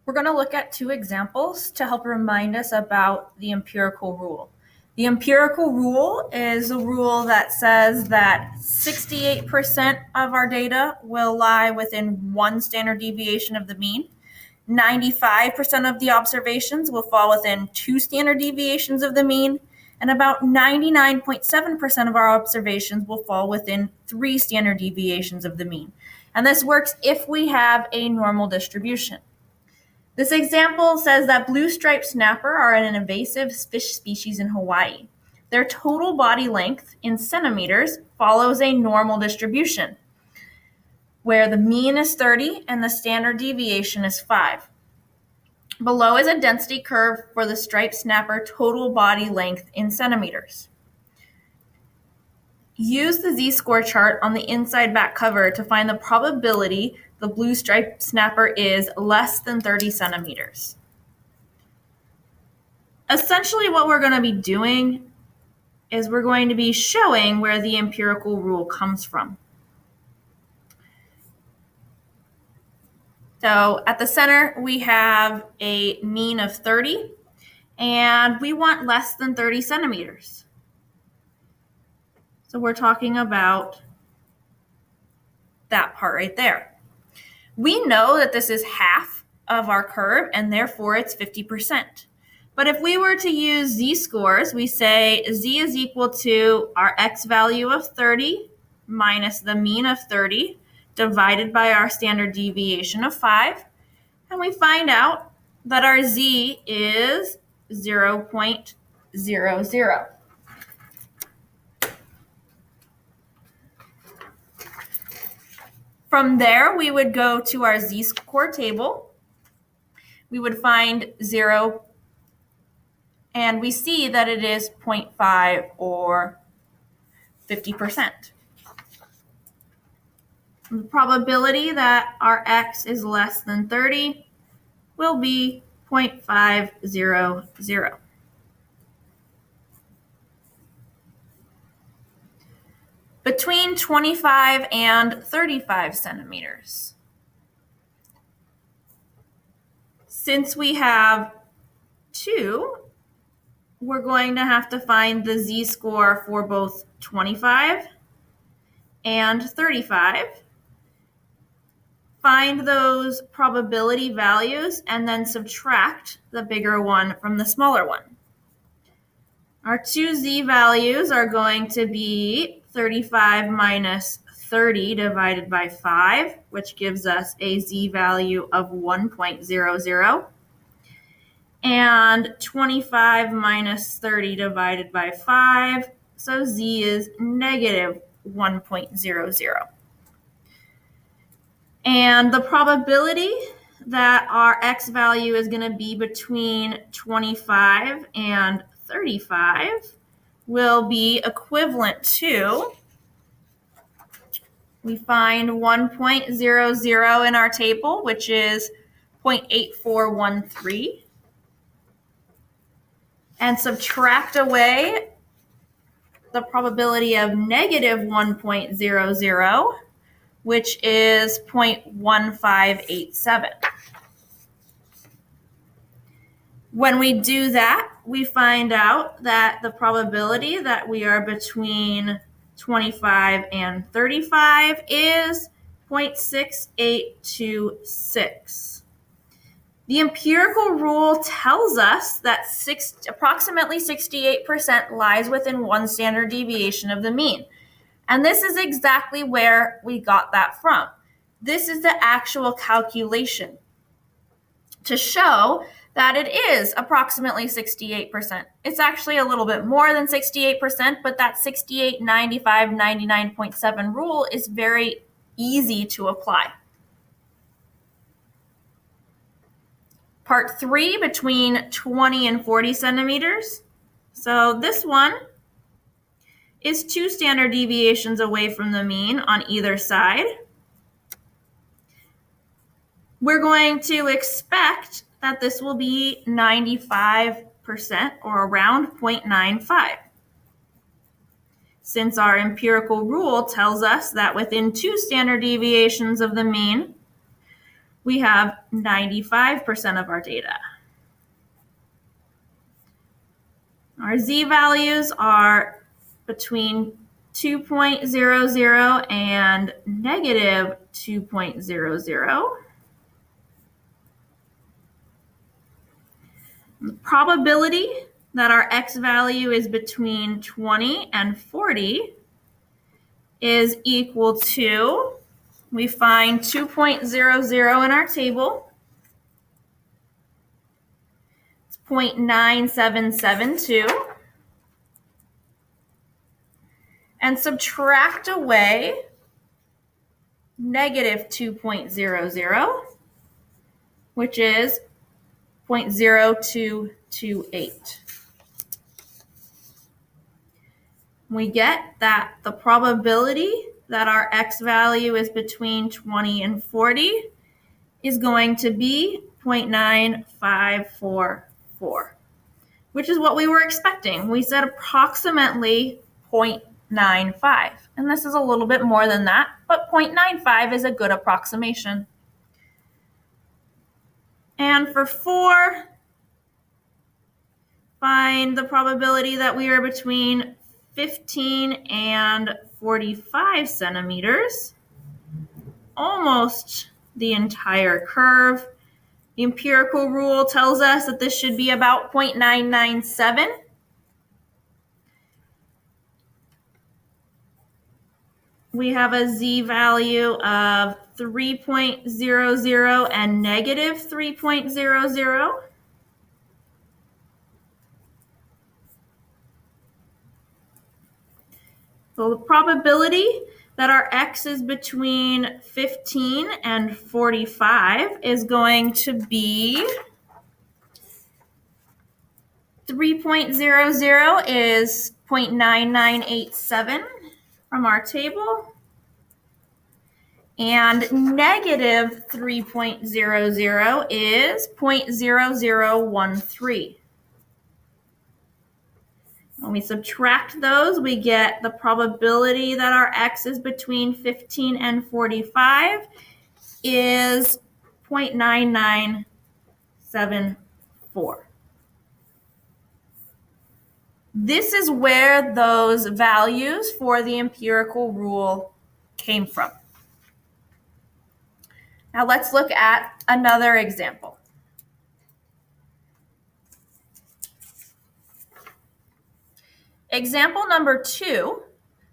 We're going to look at two examples to help remind us about the empirical rule. The empirical rule is a rule that says that 68% of our data will lie within one standard deviation of the mean. 95% of the observations will fall within two standard deviations of the mean, and about 99.7% of our observations will fall within three standard deviations of the mean. And this works if we have a normal distribution. This example says that blue striped snapper are an invasive fish species in Hawaii. Their total body length in centimeters follows a normal distribution, where the mean is 30 and the standard deviation is 5. Below is a density curve for the striped snapper total body length in centimeters. Use the z-score chart on the inside back cover to find the probability the blue striped snapper is less than 30 centimeters. Essentially, what we're going to be doing is we're going to be showing where the empirical rule comes from. So at the center, we have a mean of 30, and we want less than 30 centimeters. So we're talking about that part right there. We know that this is half of our curve, and therefore it's 50%. But if we were to use z-scores, we say z is equal to our x value of 30 minus the mean of 30 divided by our standard deviation of 5. And we find out that our z is 0.00. From there, we would go to our z-score table. We would find 0, and we see that it is 0.5 or 50%. The probability that our x is less than 30 will be 0.500. Between 25 and 35 centimeters. Since we have 2, we're going to have to find the z-score for both 25 and 35. Find those probability values and then subtract the bigger one from the smaller one. Our two z values are going to be 35 minus 30 divided by 5, which gives us a z value of 1.00. And 25 minus 30 divided by 5, so z is negative 1.00. And the probability that our x value is going to be between 25 and 35 will be equivalent to, we find 1.00 in our table, which is 0.8413, and subtract away the probability of negative 1.00, which is 0.1587. When we do that, we find out that the probability that we are between 25 and 35 is 0.6826. The empirical rule tells us that approximately 68% lies within one standard deviation of the mean. And this is exactly where we got that from. This is the actual calculation to show that it is approximately 68%. It's actually a little bit more than 68%, but that 68, 95, 99.7 rule is very easy to apply. Part 3, between 20 and 40 centimeters. So this one is 2 standard deviations away from the mean on either side. We're going to expect that this will be 95% or around 0.95. Since our empirical rule tells us that within 2 standard deviations of the mean, we have 95% of our data. Our z-values are between 2.00 and negative 2.00. The probability that our x value is between 20 and 40 is equal to, we find 2.00 in our table. It's 0.9772. And subtract away negative 2.00, which is 0.0228. We get that the probability that our x value is between 20 and 40 is going to be 0.9544, which is what we were expecting. We said approximately 0.95, and this is a little bit more than that, but 0.95 is a good approximation. And for 4, find the probability that we are between 15 and 45 centimeters, almost the entire curve. The empirical rule tells us that this should be about 0.997. We have a z-value of 3.00 and negative 3.00. So the probability that our x is between 15 and 45 is going to be 3.00 is 0.9987 from our table. And negative 3.00 is 0.0013. When we subtract those, we get the probability that our x is between 15 and 45 is 0.9974. This is where those values for the empirical rule came from. Now let's look at another example. Example number 2,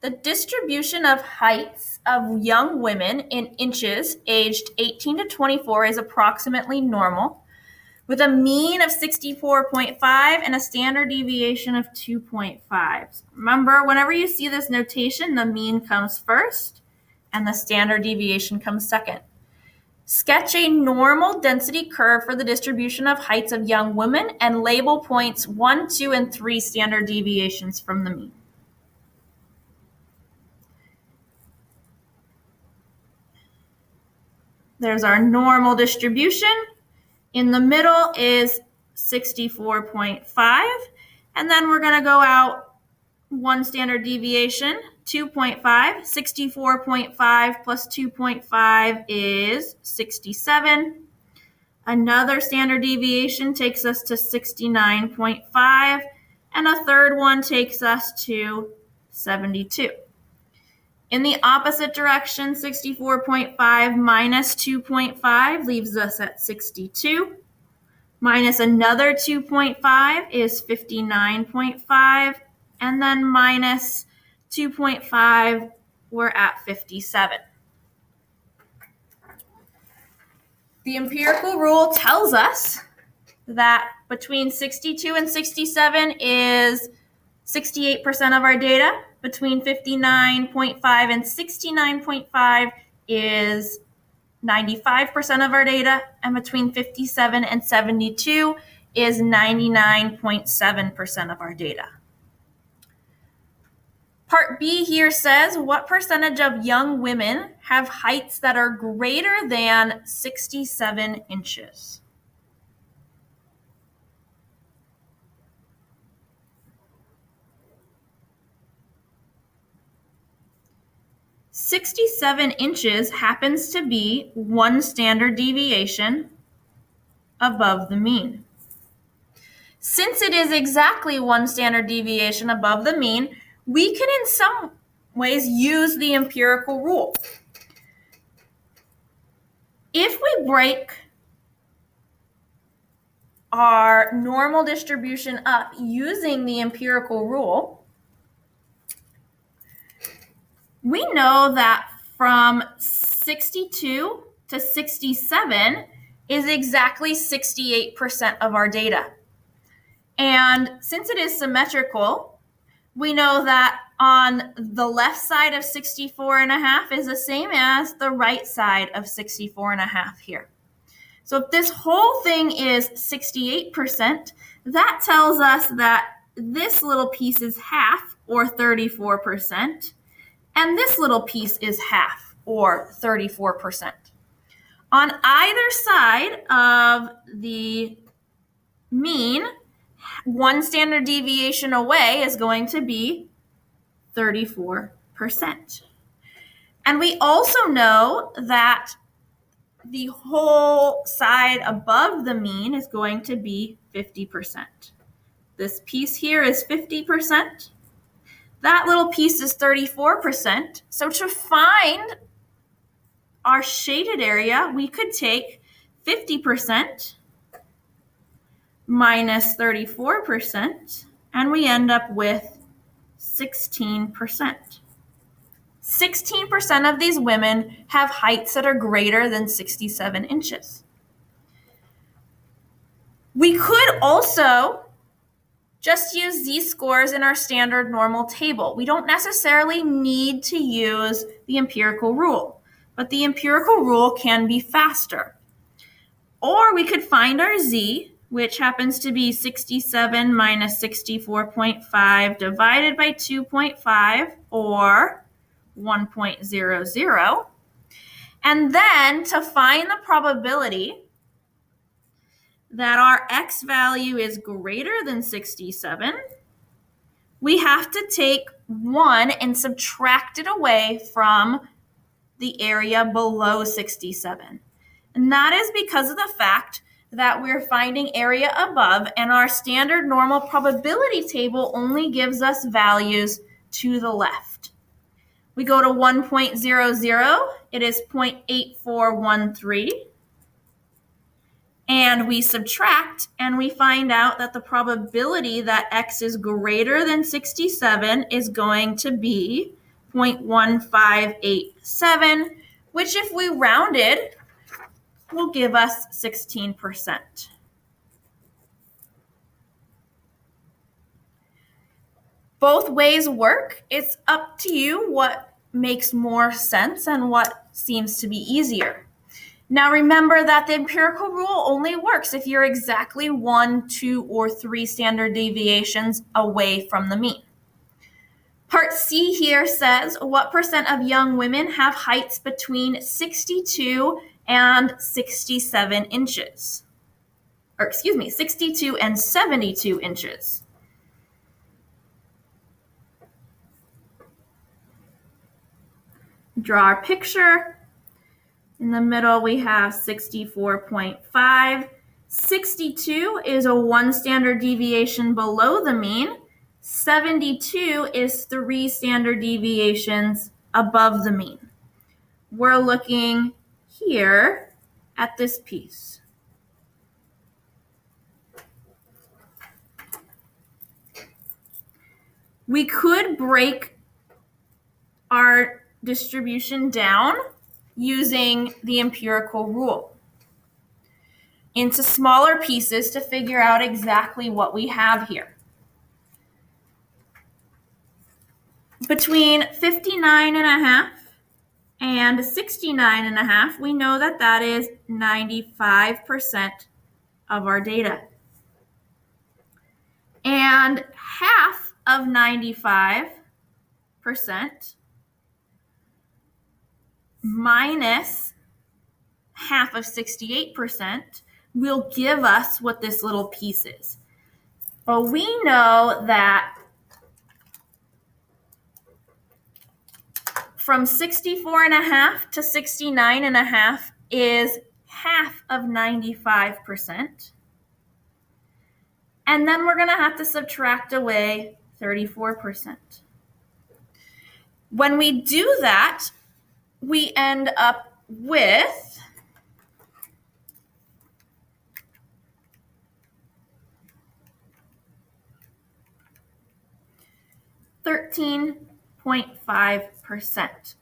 the distribution of heights of young women in inches aged 18 to 24 is approximately normal, with a mean of 64.5 and a standard deviation of 2.5. Remember, whenever you see this notation, the mean comes first and the standard deviation comes second. Sketch a normal density curve for the distribution of heights of young women and label points 1, 2, and 3 standard deviations from the mean. There's our normal distribution. In the middle is 64.5, and then we're going to go out 1 standard deviation, 2.5. 64.5 plus 2.5 is 67. Another standard deviation takes us to 69.5, and a third one takes us to 72. In the opposite direction, 64.5 minus 2.5 leaves us at 62. Minus another 2.5 is 59.5. And then minus 2.5, we're at 57. The empirical rule tells us that between 62 and 67 is 68% of our data. Between 59.5 and 69.5 is 95% of our data. And between 57 and 72 is 99.7% of our data. Part B here says, what percentage of young women have heights that are greater than 67 inches? 67 inches happens to be 1 standard deviation above the mean. Since it is exactly 1 standard deviation above the mean, we can in some ways use the empirical rule. If we break our normal distribution up using the empirical rule, we know that from 62 to 67 is exactly 68% of our data. And since it is symmetrical, we know that on the left side of 64.5 is the same as the right side of 64.5 here. So if this whole thing is 68%, that tells us that this little piece is half, or 34%, and this little piece is half, or 34%. On either side of the mean, 1 standard deviation away is going to be 34%. And we also know that the whole side above the mean is going to be 50%. This piece here is 50%. That little piece is 34%. So to find our shaded area, we could take 50% minus 34%, and we end up with 16%. 16% of these women have heights that are greater than 67 inches. We could also just use these scores in our standard normal table. We don't necessarily need to use the empirical rule, but the empirical rule can be faster. Or we could find our z, which happens to be 67 minus 64.5 divided by 2.5, or 1.00. And then to find the probability that our x value is greater than 67, we have to take 1 and subtract it away from the area below 67. And that is because of the fact that we're finding area above, and our standard normal probability table only gives us values to the left. We go to 1.00, it is 0.8413. And we subtract, and we find out that the probability that x is greater than 67 is going to be 0.1587, which if we rounded, will give us 16%. Both ways work. It's up to you what makes more sense and what seems to be easier. Now remember that the empirical rule only works if you're exactly 1, 2, or 3 standard deviations away from the mean. Part C here says, what percent of young women have heights between 62 and 67 inches? Or excuse me, 62 and 72 inches. Draw our picture. In the middle, we have 64.5. 62 is a 1 standard deviation below the mean. 72 is 3 standard deviations above the mean. We're looking here at this piece. We could break our distribution down using the empirical rule into smaller pieces to figure out exactly what we have here. Between 59.5 and 69.5, we know that that is 95% of our data. And half of 95% minus half of 68% will give us what this little piece is. Well, we know that from 64.5 to 69.5 is half of 95%. And then we're going to have to subtract away 34%. When we do that, we end up with (13.5%).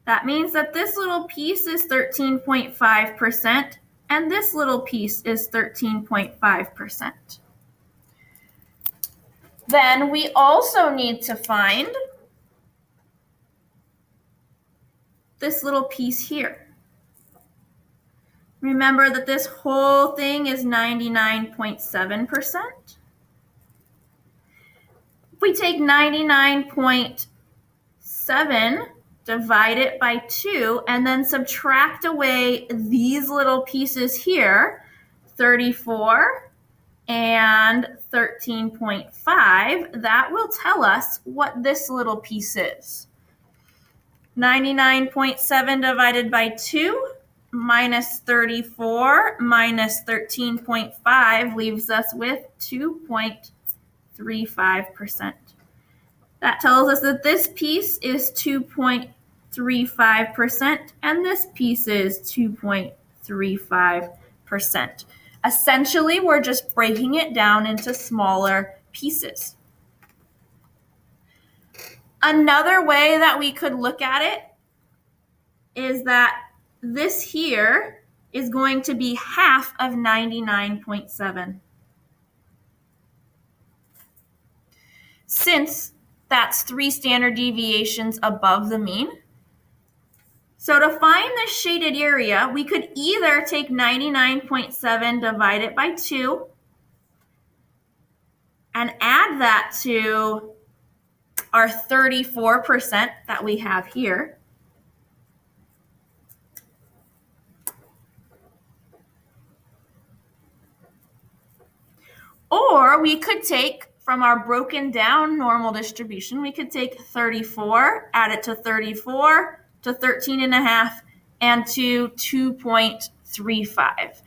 That means that this little piece is 13.5% and this little piece is 13.5%. Then we also need to find this little piece here. Remember that this whole thing is 99.7%. If we take 99.7, divide it by 2, and then subtract away these little pieces here, 34 and 13.5, that will tell us what this little piece is. 99.7 divided by 2 minus 34 minus 13.5 leaves us with 2.35%. That tells us that this piece is 2.35% and this piece is 2.35%. Essentially, we're just breaking it down into smaller pieces. Another way that we could look at it is that this here is going to be half of 99.7. Since that's 3 standard deviations above the mean. So to find the shaded area, we could either take 99.7, divide it by 2, and add that to our 34% that we have here. Or we could take, from our broken down normal distribution, we could take 34, add it to 34, to 13.5, and to 2.35.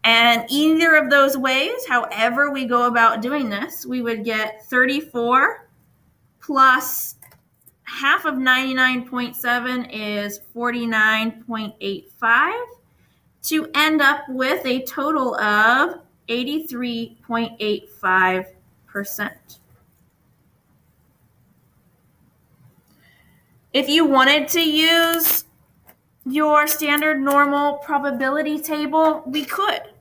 And either of those ways, however we go about doing this, we would get 34 plus half of 99.7 is 49.85 to end up with a total of 83.85%. If you wanted to use your standard normal probability table, we could.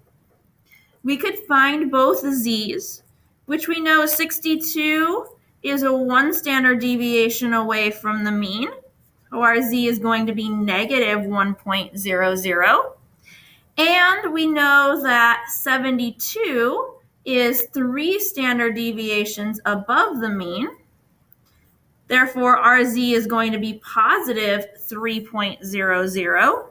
We could find both z's, which we know 62 is a 1 standard deviation away from the mean. So our z is going to be negative 1.00. And we know that 72 is 3 standard deviations above the mean. Therefore, our z is going to be positive 3.00.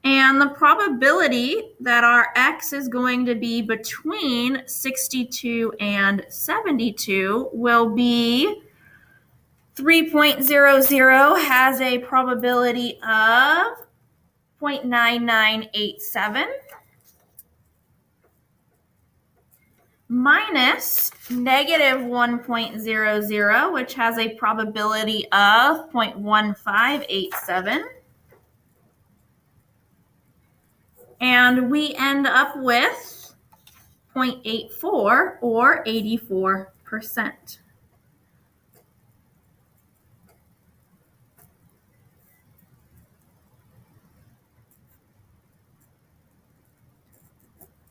And the probability that our x is going to be between 62 and 72 will be 3.00 has a probability of 0.9987 minus negative 1.00, which has a probability of 0.1587. And we end up with 0.84 or 84%.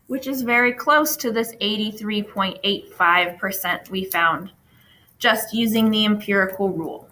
Which is very close to this 83.85% we found just using the empirical rule.